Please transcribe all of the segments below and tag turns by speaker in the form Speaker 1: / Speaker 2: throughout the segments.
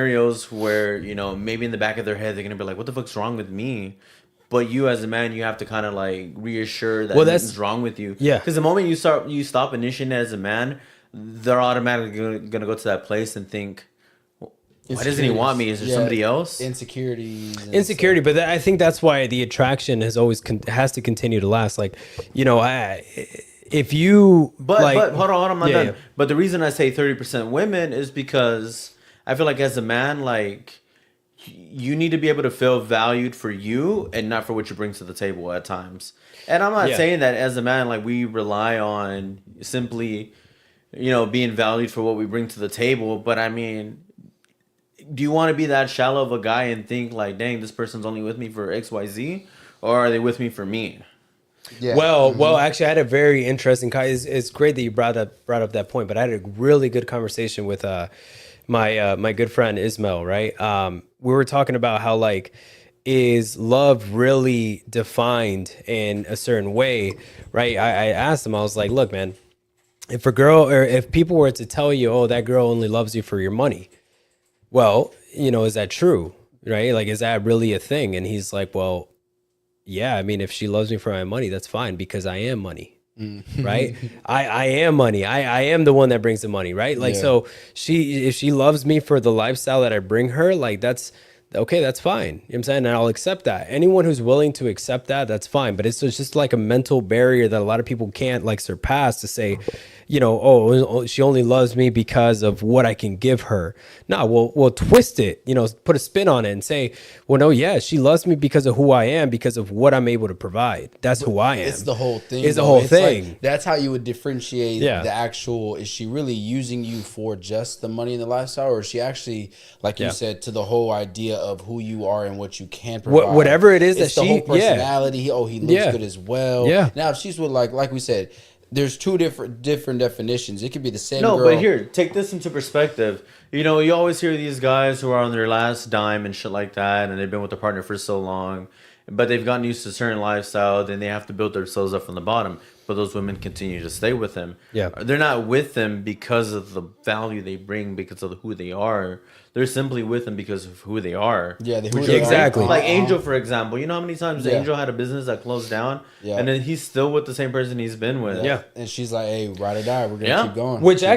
Speaker 1: scenarios where, maybe in the back of their head they're gonna be like, "What the fuck's wrong with me?" But you, as a man, you have to kind of like reassure that
Speaker 2: Well,
Speaker 1: nothing's
Speaker 2: that's
Speaker 1: wrong with you.
Speaker 2: yeah.
Speaker 1: Because the moment you stop initiating as a man, they're automatically gonna go to that place and think, "Why doesn't he want me? Is there somebody else?"
Speaker 3: Insecurities.
Speaker 2: Insecurity, but I think that's why the attraction has always has to continue to last. Like, if you
Speaker 1: But hold on, I'm not done.
Speaker 2: yeah.
Speaker 1: But the reason I say 30% women is because I feel like as a man, like you need to be able to feel valued for you and not for what you bring to the table at times. And I'm not
Speaker 2: Yeah.
Speaker 1: saying that as a man, like we rely on simply, being valued for what we bring to the table. But I mean, do you want to be that shallow of a guy and think like, dang, this person's only with me for XYZ, or are they with me for me?
Speaker 3: Yeah.
Speaker 2: Well, actually, I had a very interesting. It's great that you brought up that point, but I had a really good conversation with my good friend Ismail. Right, we were talking about how like is love really defined in a certain way, right? I asked him, I was like, look, man, if a girl or if people were to tell you, oh, that girl only loves you for your money, well, is that true, right? Like, is that really a thing? And he's like, well, yeah, I mean, if she loves me for my money, that's fine because I am money. Right. I am money. I am the one that brings the money. Right. Like, so if she loves me for the lifestyle that I bring her, like that's okay. That's fine. You know what I'm saying? And I'll accept that. Anyone who's willing to accept that, that's fine. But it's just like a mental barrier that a lot of people can't like surpass to say, oh, she only loves me because of what I can give her. No, we'll twist it, put a spin on it and say, well, no, yeah, she loves me because of who I am, because of what I'm able to provide. That's who I am.
Speaker 3: It's the whole thing.
Speaker 2: It's the whole thing.
Speaker 3: Like, that's how you would differentiate
Speaker 2: Yeah.
Speaker 3: the actual, is she really using you for just the money and the lifestyle, or is she actually, like you said, to the whole idea of who you are and what you can provide?
Speaker 2: Whatever it is
Speaker 3: it's
Speaker 2: that
Speaker 3: the
Speaker 2: she,
Speaker 3: whole personality. He looks good as well.
Speaker 2: Yeah.
Speaker 3: Now, if she's with like we said, there's two different definitions. It could be the same
Speaker 1: No,
Speaker 3: girl.
Speaker 1: but here, take this into perspective. You always hear these guys who are on their last dime and shit like that, and they've been with their partner for so long, but they've gotten used to a certain lifestyle, then they have to build themselves up from the bottom. But those women continue to stay with them.
Speaker 2: Yeah.
Speaker 1: They're not with them because of the value they bring, because of who they are. They're simply with them because of who they are.
Speaker 3: Yeah,
Speaker 1: Which
Speaker 3: they
Speaker 1: are
Speaker 2: exactly.
Speaker 1: Like Angel, for example. You know how many times
Speaker 3: Yeah.
Speaker 1: Angel had a business that closed down,
Speaker 3: Yeah.
Speaker 1: and then he's still with the same person he's been with.
Speaker 2: Yeah.
Speaker 3: And she's like, hey, ride or die. We're going to
Speaker 1: Yeah.
Speaker 3: keep going.
Speaker 2: Which
Speaker 3: Keep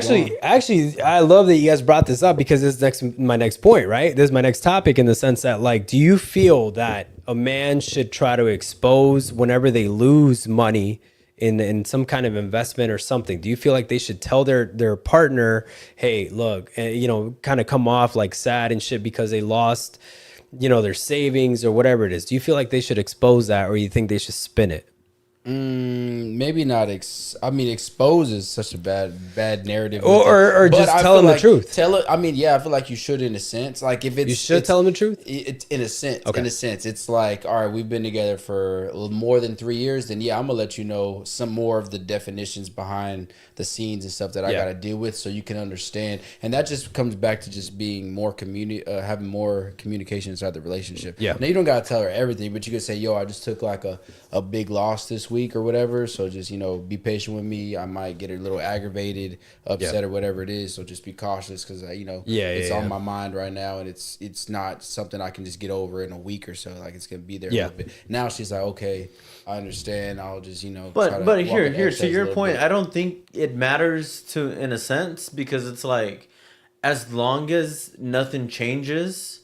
Speaker 2: actually,
Speaker 3: going.
Speaker 2: I love that you guys brought this up because this is my next point, right? This is my next topic in the sense that, like, do you feel that a man should try to expose whenever they lose money in some kind of investment or something? Do you feel like they should tell their partner, hey, look, kind of come off like sad and shit because they lost, their savings or whatever it is? Do you feel like they should expose that, or you think they should spin it?
Speaker 3: Maybe not. Expose is such a bad narrative.
Speaker 2: Or
Speaker 3: But
Speaker 2: just
Speaker 3: I
Speaker 2: tell
Speaker 3: feel
Speaker 2: them the
Speaker 3: like-
Speaker 2: truth.
Speaker 3: Tell it. I mean, yeah, I feel like you should in a sense. Like if it's
Speaker 2: You should tell them the truth?
Speaker 3: It's in a sense.
Speaker 2: Okay.
Speaker 3: In a sense, it's like, all right, we've been together for more than 3 years. Then yeah, I'm gonna let you know some more of the definitions behind the scenes and stuff that I
Speaker 2: Yeah.
Speaker 3: gotta deal with, so you can understand. And that just comes back to just being more having more communication inside the relationship.
Speaker 2: Yeah.
Speaker 3: Now you don't gotta tell her everything, but you could say, yo, I just took like a big loss this week or whatever. So just be patient with me. I might get a little aggravated, upset, or whatever it is. So just be cautious because it's on my mind right now, and it's not something I can just get over in a week or so. Like it's gonna be there.
Speaker 2: Yeah.
Speaker 3: A little bit. Now she's like, okay, I understand. I'll just try
Speaker 1: But
Speaker 3: to
Speaker 1: but
Speaker 3: walk
Speaker 1: here
Speaker 3: on
Speaker 1: to
Speaker 3: eggshells a
Speaker 1: your
Speaker 3: little
Speaker 1: point,
Speaker 3: bit.
Speaker 1: I don't think it matters to in a sense, because it's like as long as nothing changes,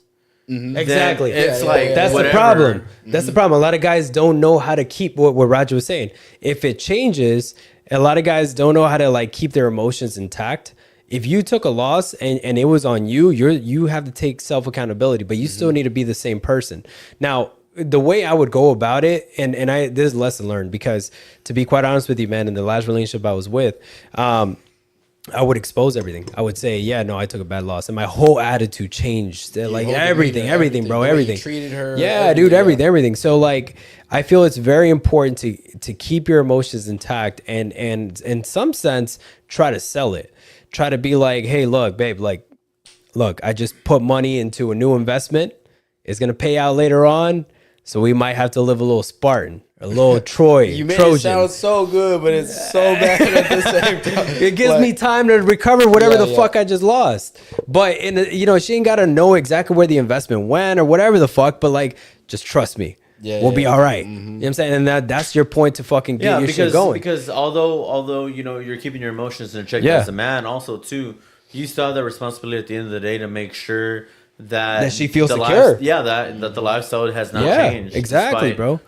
Speaker 2: Exactly.
Speaker 1: then it's
Speaker 3: Yeah,
Speaker 1: like
Speaker 3: yeah,
Speaker 2: That's
Speaker 1: whatever.
Speaker 2: the problem. That's the problem. A lot of guys don't know how to keep what Roger was saying. If it changes, a lot of guys don't know how to like keep their emotions intact. If you took a loss and it was on you, you have to take self accountability, but you still need to be the same person. Now, the way I would go about it, and this is a lesson learned, because to be quite honest with you, man, in the last relationship I was with, I would expose everything. I would say, yeah, no, I took a bad loss. And my whole attitude changed. Like
Speaker 3: whole
Speaker 2: everything,
Speaker 3: demeanor,
Speaker 2: everything, bro,
Speaker 3: the way you
Speaker 2: everything.
Speaker 3: treated her,
Speaker 2: Yeah,
Speaker 3: everything,
Speaker 2: dude,
Speaker 3: yeah.
Speaker 2: everything. So like, I feel it's very important to keep your emotions intact and in some sense, try to sell it. Try to be like, hey, look, babe, like, look, I just put money into a new investment. It's going to pay out later on. So we might have to live a little Spartan, A little Troy,
Speaker 3: You made
Speaker 2: Trojan.
Speaker 3: it sound so good, but it's so bad at the same time.
Speaker 2: It gives me time to recover whatever
Speaker 3: Yeah,
Speaker 2: the fuck I just lost. But she ain't gotta know exactly where the investment went or whatever the fuck. But like, just trust me.
Speaker 3: Yeah,
Speaker 2: we'll be
Speaker 3: yeah.
Speaker 2: all right. You know what I'm saying? And that's your point to fucking get your shit going.
Speaker 1: Because although you're keeping your emotions in check
Speaker 2: Yeah.
Speaker 1: as a man, also too, you still have the responsibility at the end of the day to make sure that
Speaker 2: That she feels
Speaker 1: the
Speaker 2: secure.
Speaker 1: that the lifestyle has not changed.
Speaker 2: Exactly,
Speaker 1: despite
Speaker 2: bro.